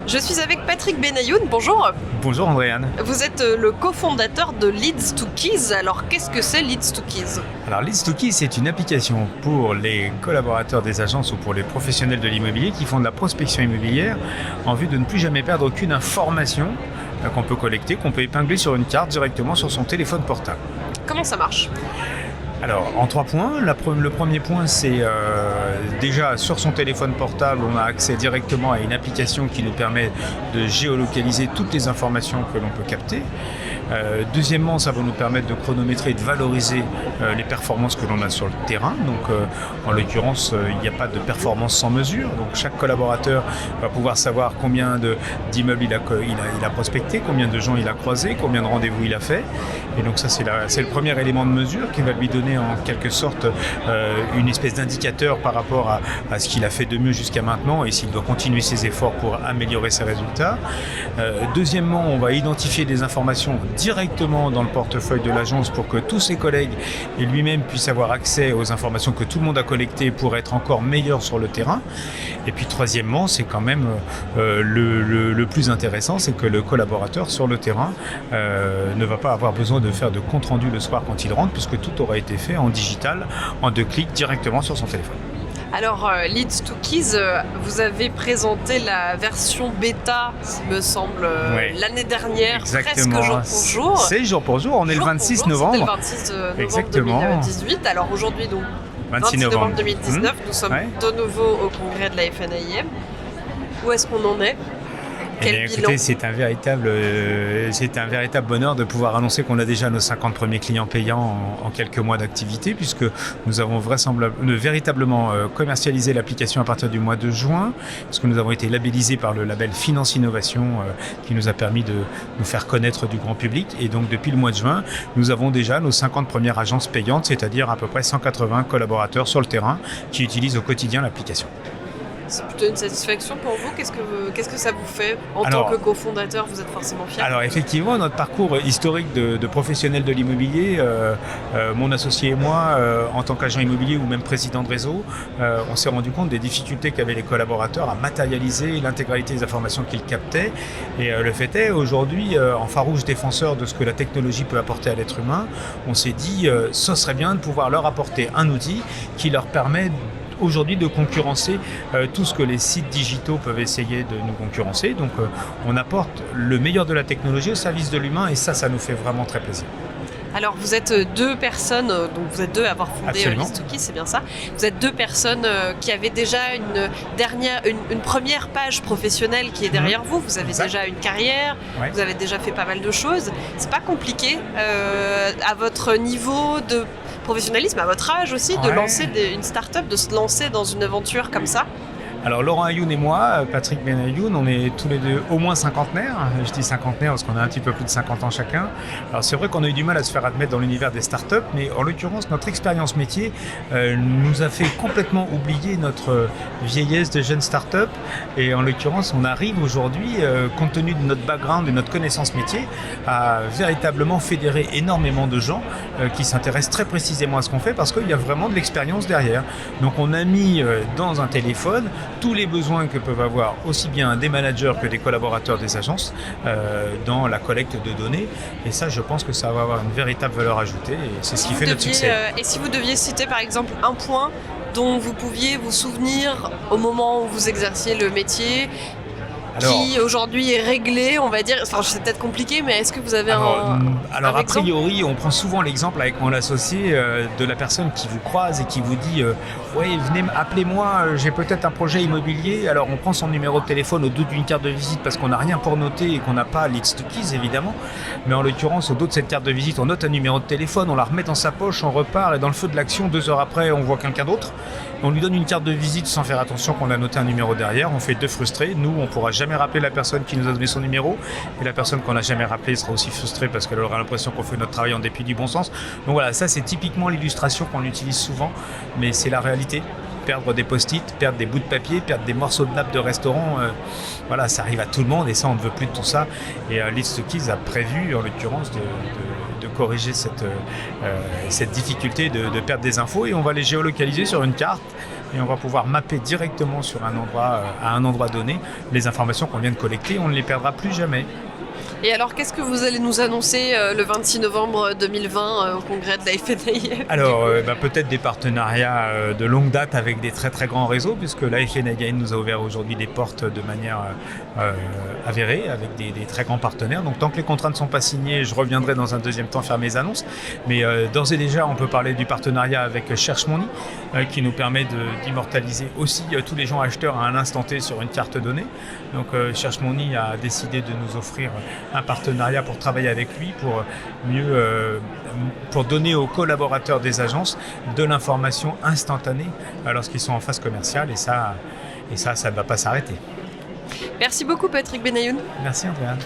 Je suis avec Patrick Benayoun, bonjour. Bonjour Andréane. Vous êtes le cofondateur de Leads to Keys. Alors qu'est-ce que c'est Leads to Keys ? Alors Leads to Keys, c'est une application pour les collaborateurs des agences ou pour les professionnels de l'immobilier qui font de la prospection immobilière en vue de ne plus jamais perdre aucune information qu'on peut collecter, qu'on peut épingler sur une carte directement sur son téléphone portable. Comment ça marche ? Alors, en 3 points. Le premier point, c'est déjà sur son téléphone portable, on a accès directement à une application qui nous permet de géolocaliser toutes les informations que l'on peut capter. Deuxièmement, ça va nous permettre de chronométrer et de valoriser les performances que l'on a sur le terrain. Donc, en l'occurrence, il n'y a pas de performance sans mesure. Donc, chaque collaborateur va pouvoir savoir combien d'immeubles il a prospecté, combien de gens il a croisé, combien de rendez-vous il a fait. Et donc, ça, c'est le premier élément de mesure qui va lui donner en quelque sorte une espèce d'indicateur par rapport à ce qu'il a fait de mieux jusqu'à maintenant et s'il doit continuer ses efforts pour améliorer ses résultats. Deuxièmement, on va identifier des informations directement dans le portefeuille de l'agence pour que tous ses collègues et lui-même puissent avoir accès aux informations que tout le monde a collectées pour être encore meilleur sur le terrain. Et puis troisièmement, c'est quand même le plus intéressant, c'est que le collaborateur sur le terrain ne va pas avoir besoin de faire de compte-rendu le soir quand il rentre, puisque tout aura été fait en digital, en 2 clics directement sur son téléphone. Alors, Leads to Keys, vous avez présenté la version bêta, il me semble, l'année dernière, exactement. Presque jour pour jour. C'est jour pour jour, on est le 26 novembre. C'était le 26 novembre Exactement. 2018. Alors aujourd'hui, donc, 26 novembre 2019, nous sommes de nouveau au congrès de la FNAIM. Où est-ce qu'on en est ? Écoutez, c'est un véritable bonheur de pouvoir annoncer qu'on a déjà nos 50 premiers clients payants en quelques mois d'activité, puisque nous avons véritablement commercialisé l'application à partir du mois de juin, puisque nous avons été labellisés par le label Finance Innovation qui nous a permis de nous faire connaître du grand public. Et donc depuis le mois de juin, nous avons déjà nos 50 premières agences payantes, c'est-à-dire à peu près 180 collaborateurs sur le terrain qui utilisent au quotidien l'application. C'est plutôt une satisfaction pour vous. Qu'est-ce que ça vous fait en tant que cofondateur ? Vous êtes forcément fier ? Alors effectivement, notre parcours historique de professionnel de l'immobilier, mon associé et moi, en tant qu'agent immobilier ou même président de réseau, on s'est rendu compte des difficultés qu'avaient les collaborateurs à matérialiser l'intégralité des informations qu'ils captaient. Et le fait est, aujourd'hui, en farouche défenseur de ce que la technologie peut apporter à l'être humain, on s'est dit ce serait bien de pouvoir leur apporter un outil qui leur permet aujourd'hui de concurrencer tout ce que les sites digitaux peuvent essayer de nous concurrencer. Donc on apporte le meilleur de la technologie au service de l'humain et ça nous fait vraiment très plaisir. Alors vous êtes 2 personnes, donc vous êtes 2 à avoir fondé Leads to Keys, c'est bien ça. Vous êtes 2 personnes qui avaient déjà une première page professionnelle qui est derrière vous. Vous avez déjà une carrière, vous avez déjà fait pas mal de choses. C'est pas compliqué à votre niveau de professionnalisme, à votre âge aussi, de lancer une start-up, de se lancer dans une aventure comme ça ? Alors Laurent Ayoun et moi, Patrick Benayoun, on est tous les 2 au moins cinquantenaires. Je dis cinquantenaires parce qu'on a un petit peu plus de 50 ans chacun. Alors c'est vrai qu'on a eu du mal à se faire admettre dans l'univers des startups, mais en l'occurrence, notre expérience métier nous a fait complètement oublier notre vieillesse de jeunes startups. Et en l'occurrence, on arrive aujourd'hui, compte tenu de notre background et notre connaissance métier, à véritablement fédérer énormément de gens qui s'intéressent très précisément à ce qu'on fait parce qu'il y a vraiment de l'expérience derrière. Donc on a mis dans un téléphone tous les besoins que peuvent avoir aussi bien des managers que des collaborateurs des agences dans la collecte de données. Et ça, je pense que ça va avoir une véritable valeur ajoutée et c'est ce qui fait notre succès. Et si vous deviez citer par exemple un point dont vous pouviez vous souvenir au moment où vous exerciez le métier, qui aujourd'hui est réglé, on va dire, enfin c'est peut-être compliqué, mais est-ce que vous avez un a priori, on prend souvent l'exemple avec mon associé de la personne qui vous croise et qui vous dit ouais, venez appelez-moi, j'ai peut-être un projet immobilier. Alors on prend son numéro de téléphone au dos d'une carte de visite parce qu'on n'a rien pour noter et qu'on n'a pas Leads to Keys évidemment, mais en l'occurrence au dos de cette carte de visite on note un numéro de téléphone, on la remet dans sa poche, on repart et dans le feu de l'action 2 heures après on voit quelqu'un d'autre. On lui donne une carte de visite sans faire attention qu'on a noté un numéro derrière, on fait 2 frustrés. Nous, on ne pourra jamais rappeler la personne qui nous a donné son numéro et la personne qu'on n'a jamais rappelée sera aussi frustrée parce qu'elle aura l'impression qu'on fait notre travail en dépit du bon sens. Donc voilà, ça c'est typiquement l'illustration qu'on utilise souvent, mais c'est la réalité. Perdre des post-it, perdre des bouts de papier, perdre des morceaux de nappe de restaurant, voilà, ça arrive à tout le monde et ça on ne veut plus de tout ça. Et Leads to Keys a prévu en l'occurrence de corriger cette difficulté de perdre des infos et on va les géolocaliser sur une carte et on va pouvoir mapper directement sur à un endroit donné les informations qu'on vient de collecter. On ne les perdra plus jamais. Et alors, qu'est-ce que vous allez nous annoncer le 26 novembre 2020 au congrès de la FNAIM? Alors, peut-être des partenariats de longue date avec des très très grands réseaux, puisque la FNAIM nous a ouvert aujourd'hui des portes de manière avérée, avec des très grands partenaires. Donc, tant que les contrats ne sont pas signés, je reviendrai dans un deuxième temps faire mes annonces. Mais d'ores et déjà, on peut parler du partenariat avec Cherche Money, qui nous permet d'immortaliser aussi tous les gens acheteurs à un instant T sur une carte donnée. Donc, Cherche Money a décidé de nous offrir un partenariat pour travailler avec lui, pour donner aux collaborateurs des agences de l'information instantanée lorsqu'ils sont en phase commerciale, et ça ne va pas s'arrêter. Merci beaucoup Patrick Benayoun. Merci Andréane.